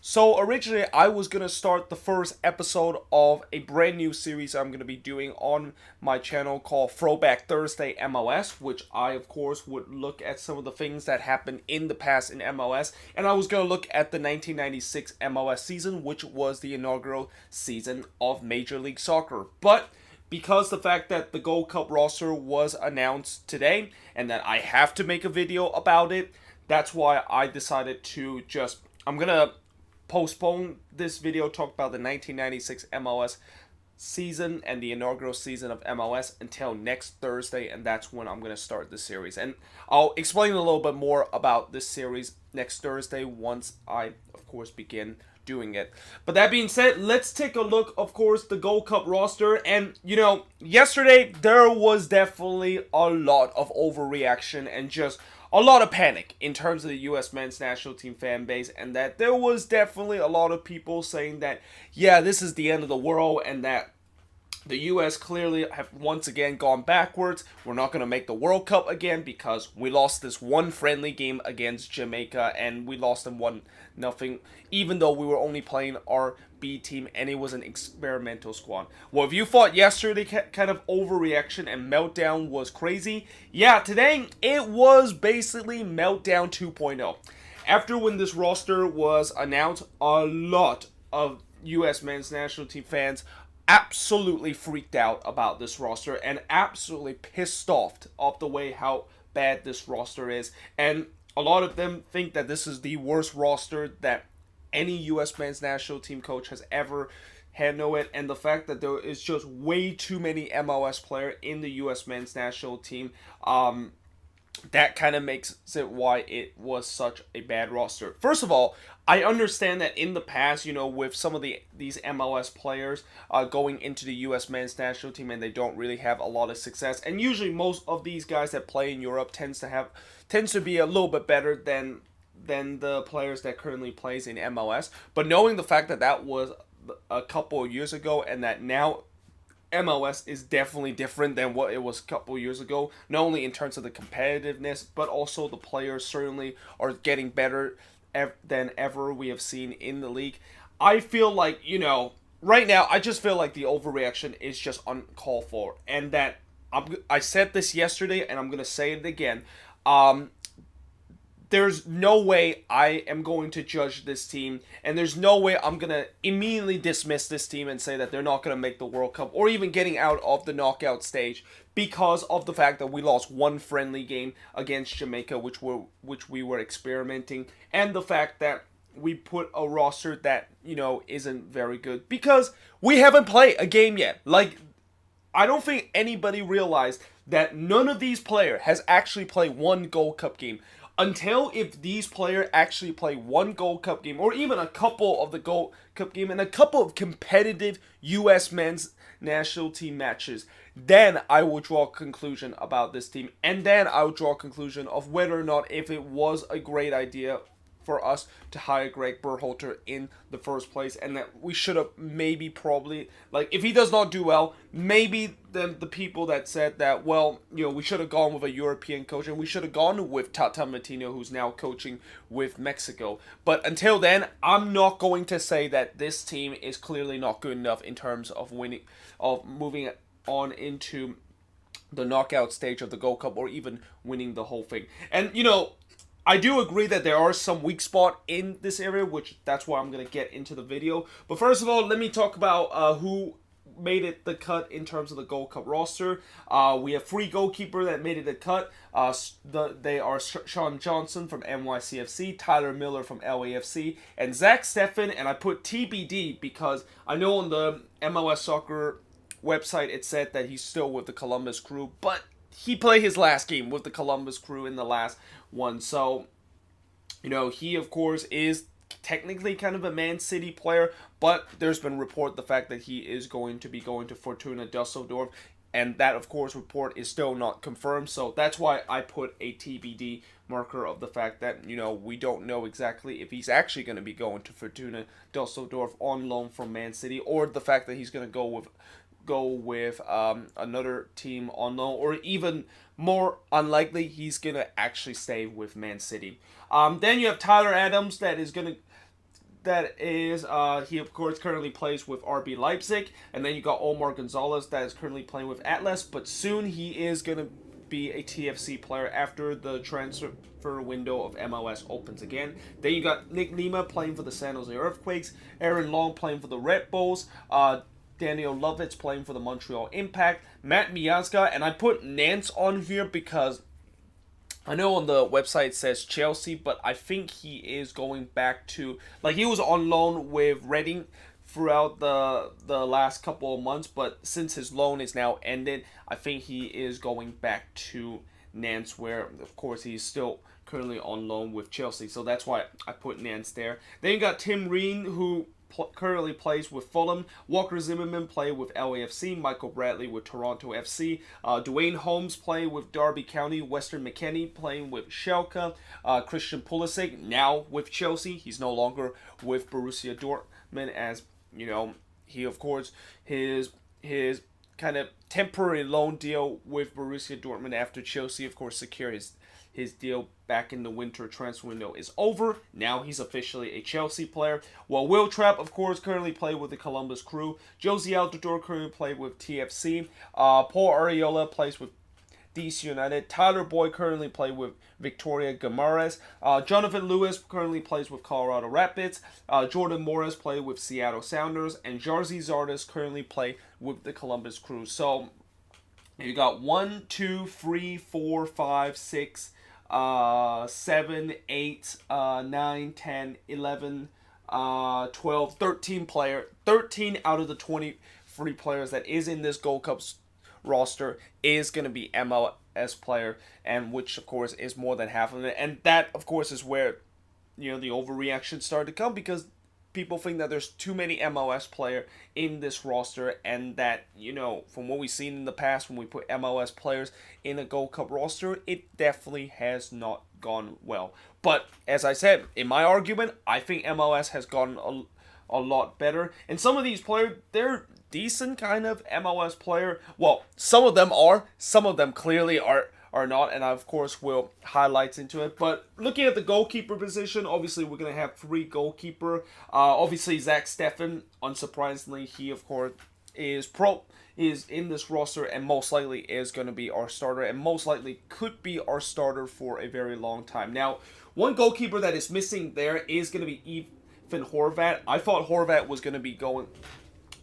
So originally I was going to start the first episode of a brand new series I'm going to be doing on my channel called Throwback Thursday MOS, which I of course would look at some of the things that happened in the past in MOS, and I was going to look at the 1996 MOS season, which was the inaugural season of Major League Soccer. But because the fact that the Gold Cup roster was announced today and that I have to make a video about it, that's why I decided to just I'm going to postpone this video, talk about the 1996 MOS season and the inaugural season of MOS until next Thursday, and that's when I'm going to start the series. And I'll explain a little bit more about this series next Thursday once I, of course, begin doing it. But that being said, let's take a look, of course, the Gold Cup roster. And, yesterday there was definitely a lot of overreaction and just a lot of panic in terms of the U.S. men's national team fan base, and that there was definitely a lot of people saying that, yeah, this is the end of the world, and that the U.S. clearly have once again gone backwards. We're not going to make the World Cup again because we lost this one friendly game against Jamaica, and we lost them 1-0, even though we were only playing our B team and it was an experimental squad. Well, if you thought yesterday kind of overreaction and meltdown was crazy, yeah, today it was basically meltdown 2.0. After when this roster was announced, a lot of U.S. men's national team fans absolutely freaked out about this roster and absolutely pissed off of the way how bad this roster is. And a lot of them think that this is the worst roster that any U.S. men's national team coach has ever handled it. And the fact that there is just way too many MOS players in the U.S. men's national team, that kind of makes it why it was such a bad roster. First of all, I understand that in the past, with some of these MLS players going into the U.S. men's national team and they don't really have a lot of success, and usually most of these guys that play in Europe tends to be a little bit better than the players that currently plays in MLS. But knowing the fact that that was a couple of years ago and that now MLS is definitely different than what it was a couple years ago, not only in terms of the competitiveness, but also the players certainly are getting better than ever we have seen in the league. I feel like, right now, I just feel like the overreaction is just uncalled for. And that I said this yesterday, and I'm going to say it again. There's no way I am going to judge this team, and there's no way I'm going to immediately dismiss this team and say that they're not going to make the World Cup or even getting out of the knockout stage because of the fact that we lost one friendly game against Jamaica, which we were experimenting, and the fact that we put a roster that, isn't very good because we haven't played a game yet. Like, I don't think anybody realized that none of these players has actually played one Gold Cup game. Until if these players actually play one Gold Cup game or even a couple of the Gold Cup game and a couple of competitive U.S. men's national team matches, then I will draw a conclusion about this team, and then I will draw a conclusion of whether or not if it was a great idea for us to hire Greg Berhalter in the first place, and that we should have probably, like, if he does not do well, maybe then the people that said that, well, we should have gone with a European coach, and we should have gone with Tata Martino, who's now coaching with Mexico. But until then, I'm not going to say that this team is clearly not good enough in terms of moving on into the knockout stage of the Gold Cup or even winning the whole thing. And, I do agree that there are some weak spots in this area, which that's why I'm going to get into the video. But first of all, let me talk about who made it the cut in terms of the Gold Cup roster. We have three goalkeepers that made it the cut. They are Sean Johnson from NYCFC, Tyler Miller from LAFC, and Zach Steffen. And I put TBD because I know on the MLS Soccer website it said that he's still with the Columbus Crew, but he played his last game with the Columbus Crew in the last one. So, he, of course, is technically kind of a Man City player, but there's been report the fact that he is going to be going to Fortuna Dusseldorf, and that, of course, report is still not confirmed. So that's why I put a TBD marker of the fact that, we don't know exactly if he's actually going to be going to Fortuna Dusseldorf on loan from Man City, or the fact that he's going to go with another team on loan, or even more unlikely, he's going to actually stay with Man City. Then you have Tyler Adams that is, he of course currently plays with RB Leipzig, and then you got Omar Gonzalez that is currently playing with Atlas, but soon he is going to be a TFC player after the transfer window of MLS opens again. Then you got Nick Lima playing for the San Jose Earthquakes, Aaron Long playing for the Red Bulls, Daniel Lovitz playing for the Montreal Impact, Matt Miazga, and I put Nance on here because I know on the website it says Chelsea, but I think he is going back to, like, he was on loan with Reading throughout the last couple of months, but since his loan is now ended, I think he is going back to Nantes, where of course he's still currently on loan with Chelsea, so that's why I put Nantes there. Then you got Tim Reen, who currently plays with Fulham. Walker Zimmerman play with LAFC. Michael Bradley with Toronto FC. Dwayne Holmes play with Derby County. Weston McKennie playing with Schalke. Christian Pulisic now with Chelsea. He's no longer with Borussia Dortmund, as you know, he of course his kind of temporary loan deal with Borussia Dortmund after Chelsea of course secured his deal back in the winter transfer window is over. Now he's officially a Chelsea player. Well, Will Trapp, of course, currently play with the Columbus Crew. Josie Altidore currently play with TFC. Paul Arriola plays with DC United. Tyler Boyd currently play with Victoria Guimaraes. Jonathan Lewis currently plays with Colorado Rapids. Jordan Morris play with Seattle Sounders. And Jarzy Zardes currently play with the Columbus Crew. So you got 1, 2, 3, 4, 5, 6, 7, 8, 9, 10, 11, 12, 13 player. 13 out of the 23 players that is in this Gold Cup roster is going to be MLS player, and which of course is more than half of it. And that of course is where, you know, the overreaction started to come, because people think that there's too many MLS player in this roster, and that, you know, from what we've seen in the past when we put MLS players in a Gold Cup roster, it definitely has not gone well. But as I said in my argument, I think MLS has gotten a lot better, and some of these players, they're decent kind of MLS player. Well, some of them clearly are not, and I of course will highlights into it. But looking at the goalkeeper position, obviously we're gonna have 3 goalkeeper. Obviously Zach Steffen, unsurprisingly, he of course is in this roster and most likely is going to be our starter, and most likely could be our starter for a very long time. Now, one goalkeeper that is missing there is going to be Ethan Horvath. I thought Horvath was going to be going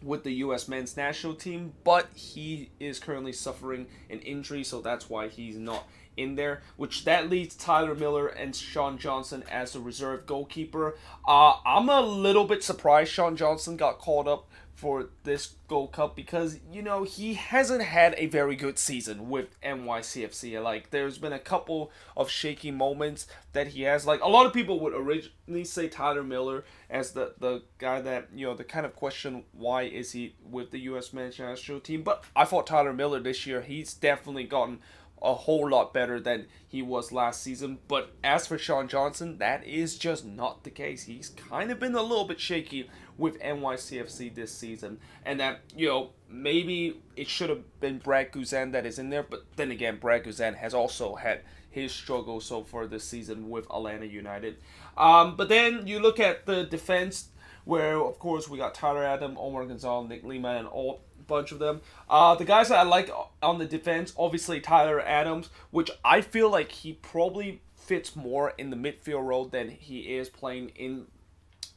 with the U.S. men's national team, but he is currently suffering an injury, so that's why he's not in there, which that leaves Tyler Miller and Sean Johnson as the reserve goalkeeper. I'm a little bit surprised Sean Johnson got called up for this Gold Cup, because, you know, he hasn't had a very good season with NYCFC. Like, there's been a couple of shaky moments that he has. Like, a lot of people would originally say Tyler Miller as the guy that, you know, the kind of question, why is he with the U.S. men's national team? But I thought Tyler Miller this year, he's definitely gotten a whole lot better than he was last season. But as for Sean Johnson, that is just not the case. He's kind of been a little bit shaky with NYCFC this season, and that, you know, maybe it should have been Brad Guzan that is in there, but then again, Brad Guzan has also had his struggles so far this season with Atlanta United. But then you look at the defense, where of course we got Tyler Adams, Omar Gonzalez, Nick Lima, and all bunch of them. The guys that I like on the defense, obviously Tyler Adams, which I feel like he probably fits more in the midfield role than he is playing in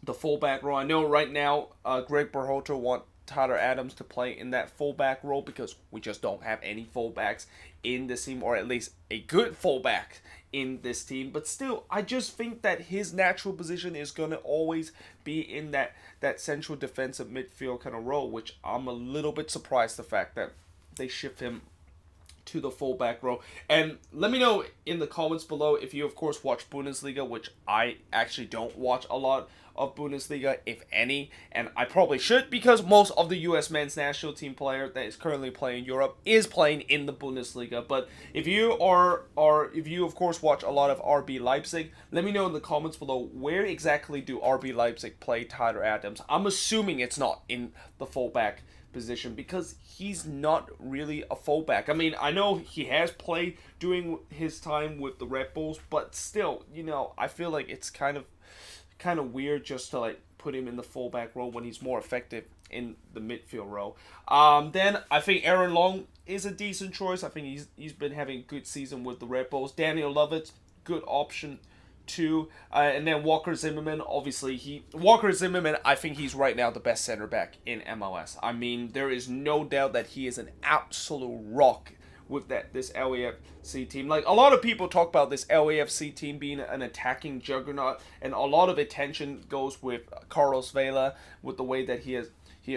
the fullback role. I know right now Greg Berhalter wants Tyler Adams to play in that fullback role because we just don't have any fullbacks in this team, or at least a good fullback in this team. But still, I just think that his natural position is going to always be in that central defensive midfield kind of role, which I'm a little bit surprised the fact that they shift him to the fullback role. And let me know in the comments below if you of course watch Bundesliga, which I actually don't watch a lot of Bundesliga, if any, and I probably should, because most of the U.S. men's national team player that is currently playing in Europe is playing in the Bundesliga. But if you if you of course watch a lot of RB Leipzig, let me know in the comments below, where exactly do RB Leipzig play Tyler Adams? I'm assuming it's not in the fullback position, because he's not really a fullback. I mean, I know he has played during his time with the Red Bulls, but still, you know, I feel like it's kind of weird just to like put him in the fullback role when he's more effective in the midfield role. Then I think Aaron Long is a decent choice. I think he's been having a good season with the Red Bulls. Daniel Lovett, good option too. And then Walker Zimmerman, obviously Walker Zimmerman, I think he's right now the best center back in MLS. I mean, there is no doubt that he is an absolute rock with this LAFC team. Like, a lot of people talk about this LAFC team being an attacking juggernaut, and a lot of attention goes with Carlos Vela, with the way that he has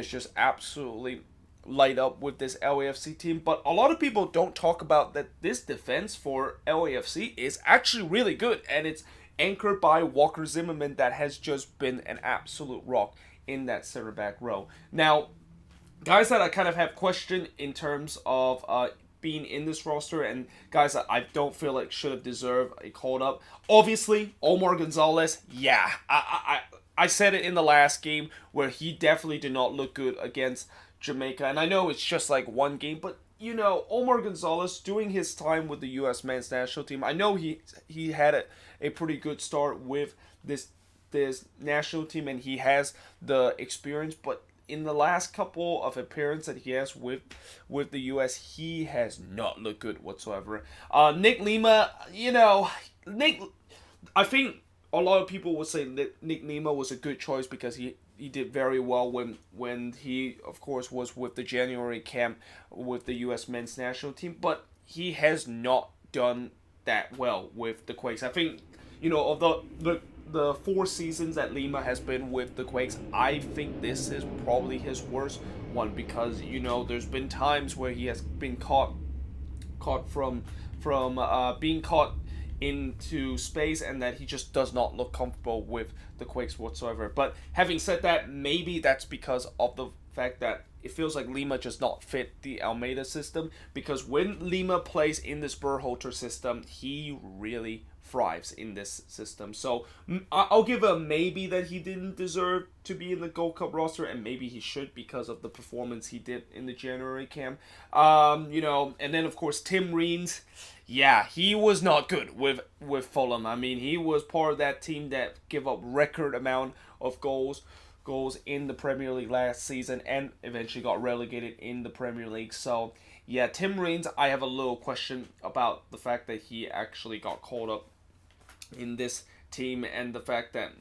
just absolutely light up with this LAFC team. But a lot of people don't talk about that this defense for LAFC is actually really good, and it's anchored by Walker Zimmerman that has just been an absolute rock in that center back row. Now, guys that I kind of have questioned in terms of being in this roster, and guys that I don't feel like should have deserved a call up. Obviously, Omar Gonzalez, yeah. I said it in the last game where he definitely did not look good against Jamaica. And I know it's just like one game, but you know, Omar Gonzalez doing his time with the U.S. men's national team, I know he had a pretty good start with this national team, and he has the experience, but in the last couple of appearances that he has with the U.S., he has not looked good whatsoever. Nick Lima, I think a lot of people would say that Nick Lima was a good choice because he did very well when he, of course, was with the January camp with the U.S. men's national team, but he has not done that well with the Quakes. I think, of the 4 seasons that Lima has been with the Quakes, I think this is probably his worst one because, there's been times where he has been caught from being caught into space, and that he just does not look comfortable with the Quakes whatsoever. But having said that, maybe that's because of the fact that it feels like Lima just not fit the Almeida system, because when Lima plays in this Berhalter system, he really thrives in this system. So I'll give a maybe that he didn't deserve to be in the Gold Cup roster, and maybe he should because of the performance he did in the January camp. And then of course Tim Reams, yeah, he was not good with Fulham. I mean, he was part of that team that gave up record amount of goals in the Premier League last season and eventually got relegated in the Premier League. So yeah, Tim Reams, I have a little question about the fact that he actually got called up in this team, and the fact that,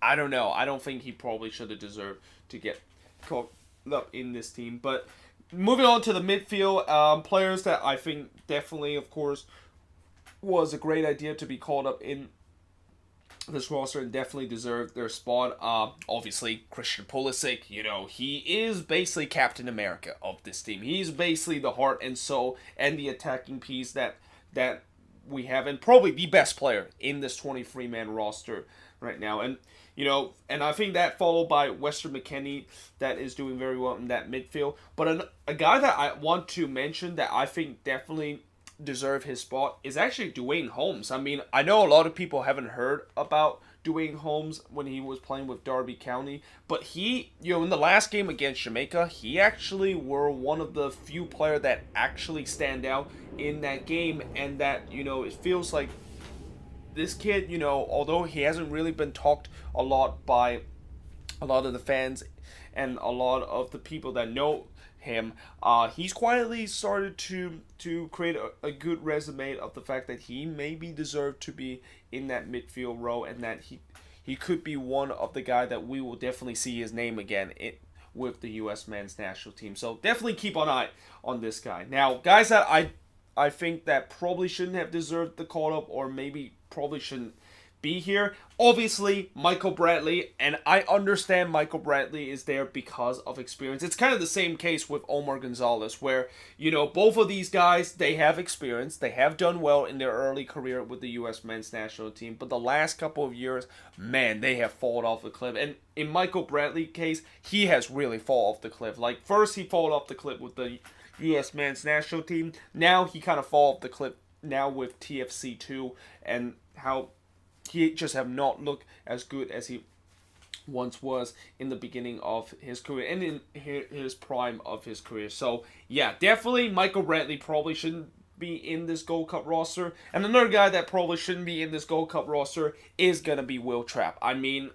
I don't know. I don't think he probably should have deserved to get called up in this team. But moving on to the midfield, players that I think definitely, of course, was a great idea to be called up in this roster and definitely deserved their spot. Obviously, Christian Pulisic, he is basically Captain America of this team. He's basically the heart and soul and the attacking piece that we have, and probably the best player in this 23-man roster right now. And and I think that followed by Weston McKennie, that is doing very well in that midfield. But a guy that I want to mention that I think definitely deserve his spot is actually Dwayne Holmes. I mean, I know a lot of people haven't heard about Dwayne Holmes when he was playing with Derby County, but he, in the last game against Jamaica, he actually were one of the few players that actually stand out in that game, and that, it feels like this kid, although he hasn't really been talked a lot by a lot of the fans and a lot of the people that know him, he's quietly started to create a good resume of the fact that he maybe deserved to be in that midfield row, and that he could be one of the guy that we will definitely see his name again with the U.S. men's national team. So definitely keep an eye on this guy. Now, guys that I think that probably shouldn't have deserved the call up, or maybe probably shouldn't be here. Obviously, Michael Bradley, and I understand Michael Bradley is there because of experience. It's kind of the same case with Omar Gonzalez, where, both of these guys, they have experience. They have done well in their early career with the U.S. men's national team, but the last couple of years, man, they have fallen off the cliff. And in Michael Bradley's case, he has really fallen off the cliff. Like, first he fallen off the cliff with the U.S. men's national team. Now he kind of fall off the cliff now with TFC2, and how he just have not looked as good as he once was in the beginning of his career and in his prime of his career. So yeah, definitely Michael Bradley probably shouldn't be in this Gold Cup roster. And another guy that probably shouldn't be in this Gold Cup roster is gonna be Will Trapp. I mean,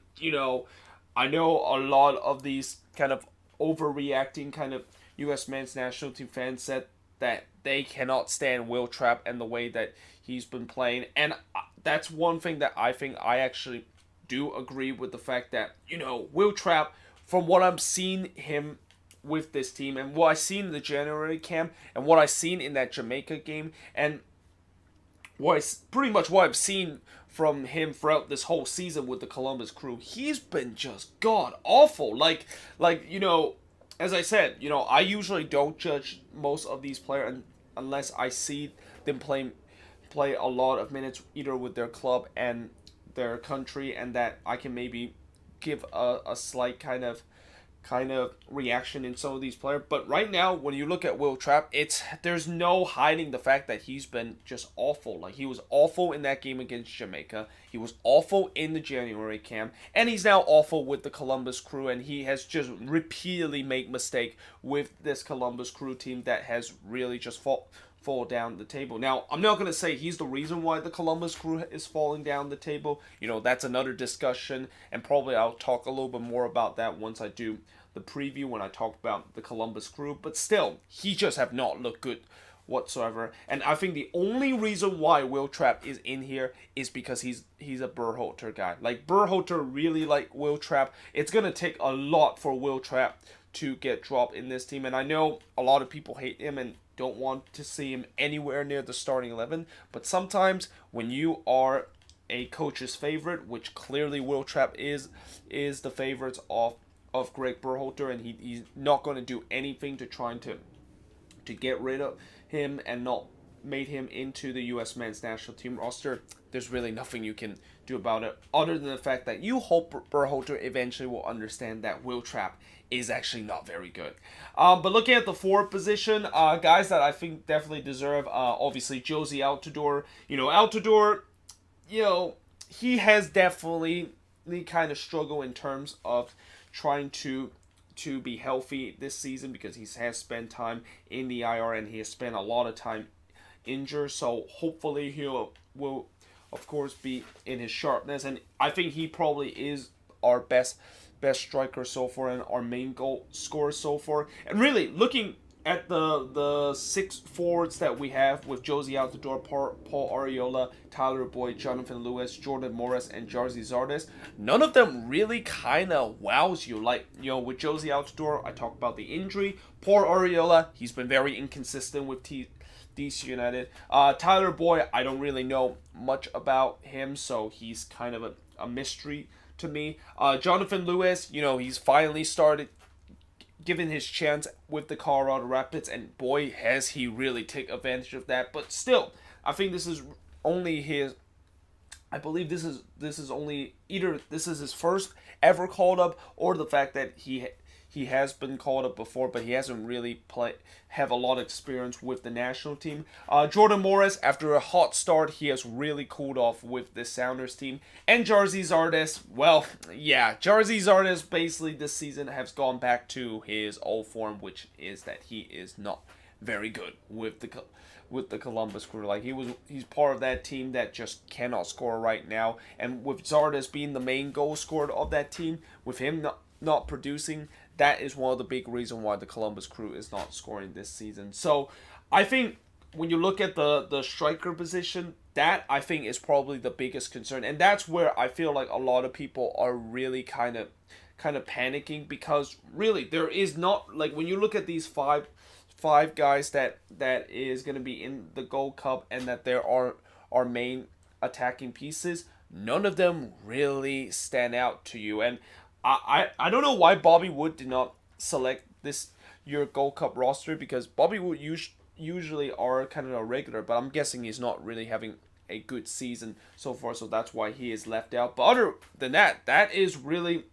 I know a lot of these kind of overreacting kind of U.S. men's national team fans said that they cannot stand Will Trapp and the way that he's been playing, and that's one thing that I think I actually do agree with the fact that Will Trapp, from what I'm seeing him with this team and what I seen in the January camp and what I seen in that Jamaica game and pretty much what I've seen from him throughout this whole season with the Columbus Crew, he's been just god awful. As I said, I usually don't judge most of these players unless I see them play a lot of minutes either with their club and their country, and that I can maybe give a slight kind of reaction in some of these players. But right now, when you look at Will Trapp, there's no hiding the fact that he's been just awful. Like, he was awful in that game against Jamaica. He was awful in the January camp, and he's now awful with the Columbus Crew. And he has just repeatedly made mistake with this Columbus Crew team that has really just fall down the table. Now, I'm not going to say he's the reason why the Columbus Crew is falling down the table. That's another discussion, and probably I'll talk a little bit more about that once I do the preview, when I talk about the Columbus Crew. But still, he just have not looked good whatsoever. And I think the only reason why Will Trapp is in here is because he's a Berhalter guy. Like, Berhalter really like Will Trapp. It's going to take a lot for Will Trapp to get dropped in this team. And I know a lot of people hate him and don't want to see him anywhere near the starting 11. But sometimes when you are a coach's favorite, which clearly Will Trapp is the favorite of Greg Berhalter, and he's not going to do anything to try to get rid of him and not made him into the U.S. men's national team roster. There's really nothing you can do about it other than the fact that you hope Berhalter eventually will understand that Will Trapp is actually not very good. But looking at the forward position, guys that I think definitely deserve, obviously Jozy Altidore. Altidore, he has definitely kind of struggled in terms of trying to be healthy this season, because he has spent time in the IR and he has spent a lot of time injured. So hopefully he will of course be in his sharpness, and I think he probably is our best striker so far and our main goal scorer so far. And really looking at the six forwards that we have with Jozy Altidore, Paul Arriola, Tyler Boyd, Jonathan Lewis, Jordan Morris, and Jarzy Zardes, none of them really kind of wows you. Like, with Jozy Altidore, I talked about the injury. Paul Arriola, he's been very inconsistent with DC United. Tyler Boyd, I don't really know much about him, so he's kind of a mystery to me. Jonathan Lewis, he's finally started given his chance with the Colorado Rapids, and boy, has he really taken advantage of that. But still, I think this is only his. I believe this is only either this is his first ever called up, or the fact that he has been called up before, but he hasn't really have a lot of experience with the national team. Jordan Morris, after a hot start, he has really cooled off with the Sounders team. And Jarzy Zardes, well, yeah, Jarzy Zardes basically this season has gone back to his old form, which is that he is not very good with the Columbus Crew. Like, he's part of that team that just cannot score right now. And with Zardes being the main goal scorer of that team, with him not producing, that is one of the big reasons why the Columbus Crew is not scoring this season. So I think when you look at the striker position, that I think is probably the biggest concern. And that's where I feel like a lot of people are really kind of panicking, because really there is not, like, when you look at these five guys that is going to be in the Gold Cup and that there are our main attacking pieces, none of them really stand out to you. And I don't know why Bobby Wood did not select this year Gold Cup roster, because Bobby Wood usually are kind of a regular, but I'm guessing he's not really having a good season so far, so that's why he is left out. But other than that, that is really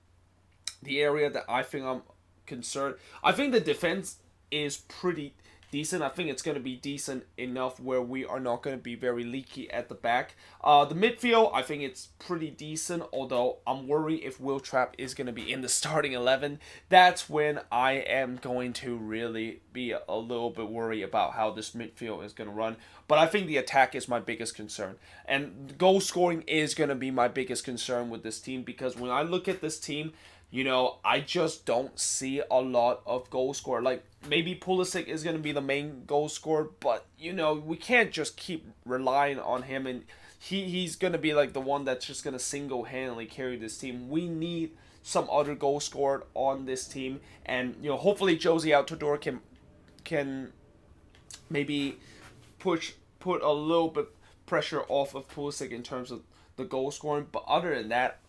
the area that I think I'm concerned. I think the defense is pretty decent. I think it's going to be decent enough where we are not going to be very leaky at the back. The midfield, I think it's pretty decent, although I'm worried if Will Trapp is going to be in the starting 11. That's when I am going to really be a little bit worried about how this midfield is going to run. But I think the attack is my biggest concern. And goal scoring is going to be my biggest concern with this team, because when I look at this team, I just don't see a lot of goal scorer. Like maybe Pulisic is going to be the main goal scorer, but we can't just keep relying on him, and he's going to be like the one that's just going to single-handedly carry this team. We need some other goal scorer on this team, and hopefully Josie Altidore can maybe put a little bit pressure off of Pulisic in terms of the goal scoring. But other than that,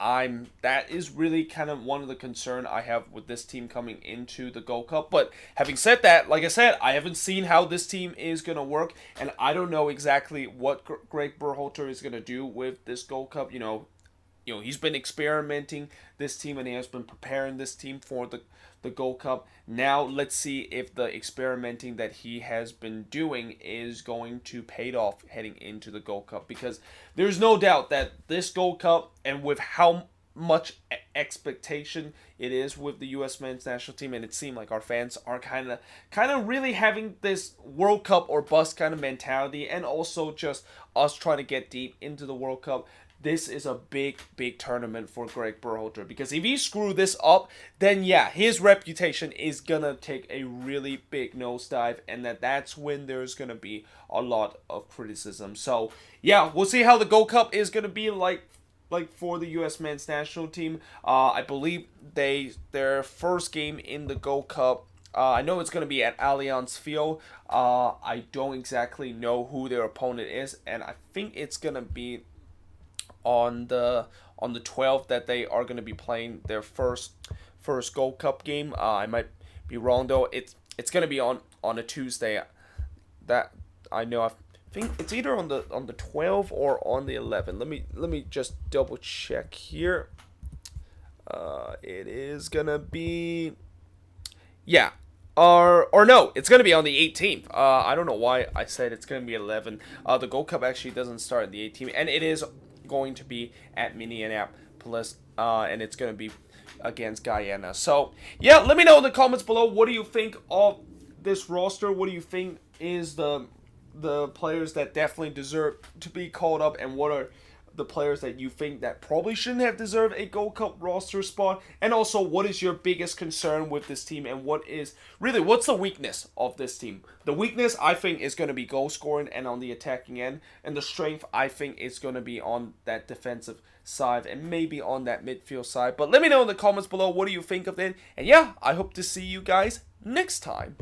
that is really kind of one of the concern I have with this team coming into the Gold Cup. But having said that, like I said, I haven't seen how this team is gonna work, and I don't know exactly what Greg Berhalter is gonna do with this Gold Cup. He's been experimenting this team, and he has been preparing this team for the Gold Cup. Now let's see if the experimenting that he has been doing is going to pay off heading into the Gold Cup, because there's no doubt that this Gold Cup, and with how much expectation it is with the U.S. men's national team, and it seemed like our fans are kind of really having this World Cup or bust kind of mentality, and also just us trying to get deep into the World Cup. This is a big tournament for Greg Berhalter, because if he screw this up, then yeah, his reputation is gonna take a really big nosedive, and that's when there's gonna be a lot of criticism. So yeah, we'll see how the Gold Cup is gonna be like for the U.S. men's national team. I believe their first game in the Gold Cup. I know it's going to be at Allianz Field. I don't exactly know who their opponent is, and I think it's going to be on the 12th that they are going to be playing their first Gold Cup game. I might be wrong though. It's going to be on a Tuesday. That I know. I think it's either on the 12th or on the 11th. Let me just double check here. It is going to be, yeah. Or no, it's going to be on the 18th. I don't know why I said it's going to be 11. The Gold Cup actually doesn't start on the 18th, and it is going to be at Minneapolis, and it's going to be against Guyana. So yeah, let me know in the comments below, what do you think of this roster? What do you think is the players that definitely deserve to be called up, and what are the players that you think that probably shouldn't have deserved a Gold Cup roster spot? And also, what is your biggest concern with this team, and what's the weakness of this team? The weakness, I think, is going to be goal scoring and on the attacking end, and the strength, I think, is going to be on that defensive side and maybe on that midfield side. But let me know in the comments below, what do you think of it? And yeah, I hope to see you guys next time.